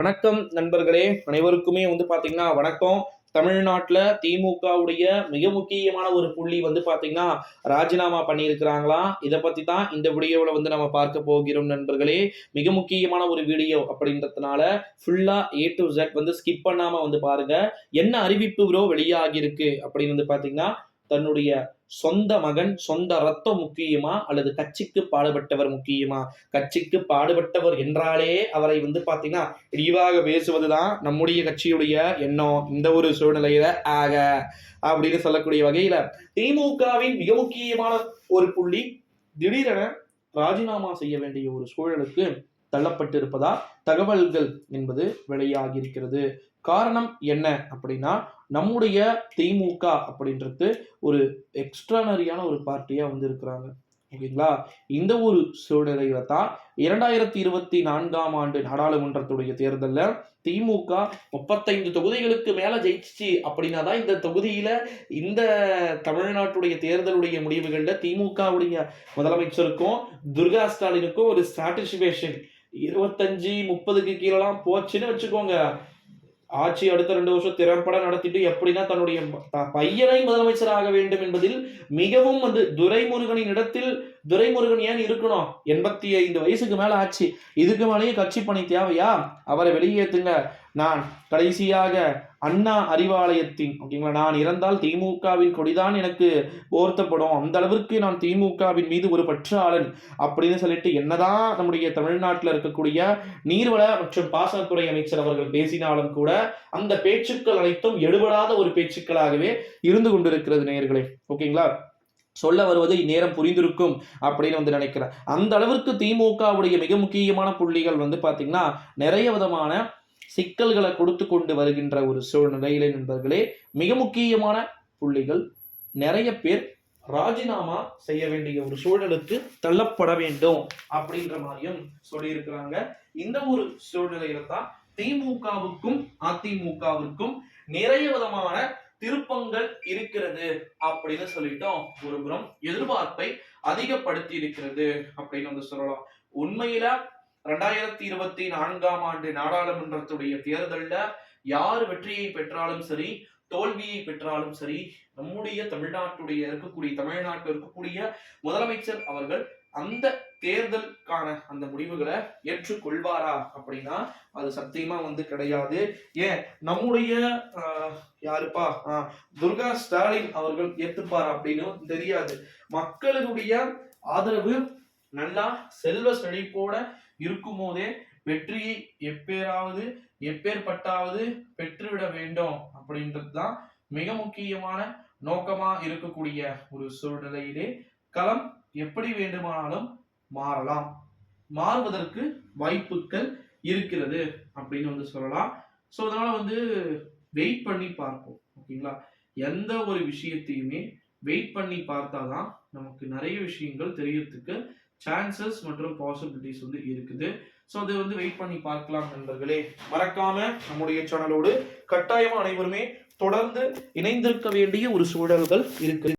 வணக்கம் நண்பர்களே, அனைவருக்குமே பாத்தீங்கன்னா வணக்கம். தமிழ்நாட்டுல திமுகவுடைய மிக முக்கியமான ஒரு புள்ளி பாத்தீங்கன்னா ராஜினாமா பண்ணியிருக்கிறாங்களாம். இதை பத்தி தான் இந்த வீடியோவில் நம்ம பார்க்க போகிறோம் நண்பர்களே. மிக முக்கியமான ஒரு வீடியோ அப்படின்றதுனால ஃபுல்லா A to Z ஸ்கிப் பண்ணாம பாருங்க. என்ன அறிவிப்பு ப்ரோ வெளியாகி இருக்கு அப்படின்னு பாத்தீங்கன்னா, தன்னுடைய சொந்த மகன், சொந்த ரத்தம் முக்கியமா அல்லது கட்சிக்கு பாடுபட்டவர் முக்கியமா? கட்சிக்கு பாடுபட்டவர் என்றாலே அவரை பாத்தீங்கன்னா இழிவாக பேசுவதுதான் நம்முடைய கட்சியுடைய எண்ணம். இந்த ஒரு சூழ்நிலையில அப்படின்னு சொல்லக்கூடிய வகையில திமுகவின் மிக முக்கியமான ஒரு புள்ளி திடீரென ராஜினாமா செய்ய வேண்டிய ஒரு சூழலுக்கு தள்ளப்பட்டிருப்பதா தகவல்கள் என்பது வெளியாகி இருக்கிறது. காரணம் என்ன அப்படின்னா, நம்முடைய திமுக அப்படின்றது ஒரு எக்ஸ்ட்ரானரியான ஒரு பார்ட்டியா இருக்கிறாங்க. ஓகேங்களா? இந்த ஒரு சூழ்நிலையில தான் 2024ஆம் ஆண்டு நாடாளுமன்றத்துடைய தேர்தல்ல திமுக 35 தொகுதிகளுக்கு மேல ஜெயிச்சிச்சு அப்படின்னா தான் இந்த தொகுதியில இந்த தமிழ்நாட்டுடைய தேர்தலுடைய முடிவுகள்ல திமுகவுடைய முதலமைச்சருக்கும் துர்கா ஸ்டாலினுக்கும் ஒரு சாட்டிஸ்பேக்ஷன் 25-30க்கு கீழெல்லாம் போச்சுன்னு வச்சுக்கோங்க. ஆட்சி அடுத்த 2 வருஷம் திறம்பட நடத்திட்டு எப்படின்னா தன்னுடைய பையனை முதலமைச்சராக வேண்டும் என்பதில் மிகவும் துரைமுருகனின் இடத்தில் துரைமுருகன் ஏன் இருக்கணும்? 85 வயசுக்கு மேல ஆச்சு. இதுக்கு மேலேயே கட்சி பணி தேவையா? அவரை வெளியேற்றுங்க. நான் கடைசியாக அண்ணா அறிவாலயத்தின் ஓகேங்களா, நான் இறந்தால் திமுகவின் கொடிதான் எனக்கு போர்த்தப்படும், அந்த அளவிற்கு நான் திமுகவின் மீது ஒரு பற்றாளன் அப்படின்னு சொல்லிட்டு என்னதான் நம்முடைய தமிழ்நாட்டில் இருக்கக்கூடிய நீர்வள மற்றும் பாசனத்துறை அமைச்சர் அவர்கள் பேசினாலும் கூட அந்த பேச்சுக்கள் அனைத்தும் எடுபடாத ஒரு பேச்சுக்களாகவே இருந்து கொண்டிருக்கிறது நேயர்களே. ஓகேங்களா? சொல்ல வருவது இந்நேரம் புரிந்திருக்கும் அப்படின்னு நினைக்கிறேன். அந்த அளவிற்கு திமுகவுடைய மிக முக்கியமான புள்ளிகள் பாத்தீங்கன்னா நிறைய விதமான சிக்கல்களை கொடுத்து கொண்டு வருகின்ற ஒரு சூழ்நிலையிலே நண்பர்களே, மிக முக்கியமான புள்ளிகள் நிறைய பேர் ராஜினாமா செய்ய வேண்டிய ஒரு சூழலுக்கு தள்ளப்பட வேண்டும் அப்படின்ற மாதிரியும் சொல்லியிருக்கிறாங்க. இந்த ஒரு சூழ்நிலையில தான் திமுகவுக்கும் அதிமுகவிற்கும் நிறைய விதமான திருப்பங்கள் இருக்கிறது அப்படின்னு சொல்லிட்டோம். ஒரு புறம் எதிர்பார்ப்பை அதிகப்படுத்தி இருக்கிறது அப்படின்னு சொல்லலாம். உண்மையில 2024ஆம் ஆண்டு நாடாளுமன்றத்துடைய தேர்தல்ல யார் வெற்றியை பெற்றாலும் சரி, தோல்வியை பெற்றாலும் சரி, நம்முடைய தமிழ்நாட்டில் இருக்கக்கூடிய முதலமைச்சர் அவர்கள் அந்த தேர்தலுக்கான அந்த முடிவுகளை ஏற்றுக்கொள்வாரா அப்படின்னா அது சத்தியமா கிடையாது. ஏன் நம்முடைய யாருப்பா துர்கா ஸ்டாலின் அவர்கள் ஏற்றுப்பாரா அப்படின்னு தெரியாது. மக்களுடைய ஆதரவு நல்லா செல்வ செழிப்போட இருக்கும் போதே வெற்றியை எப்பேற்பட்டாவது பெற்றுவிட வேண்டும் அப்படின்றது தான் மிக முக்கியமான நோக்கமா இருக்கக்கூடிய ஒரு சூழ்நிலையிலே களம் எப்படி வேண்டுமானாலும் மாறலாம், மாறுவதற்கு வாய்ப்புகள் இருக்கிறது அப்படின்னு சொல்லலாம். ஸோ அதனால வெயிட் பண்ணி பார்ப்போம். ஓகேங்களா? எந்த ஒரு விஷயத்தையுமே வெயிட் பண்ணி பார்த்தாதான் நமக்கு நிறைய விஷயங்கள் தெரியறதுக்கு சான்சஸ் மற்றும் பாசிபிலிட்டிஸ் இருக்குது. ஸோ அது வெயிட் பண்ணி பார்க்கலாம் நண்பர்களே. மறக்காம நம்முடைய சேனலோடு கட்டாயமா அனைவருமே தொடர்ந்து இணைந்திருக்க வேண்டிய ஒரு சூழல்கள் இருக்கு.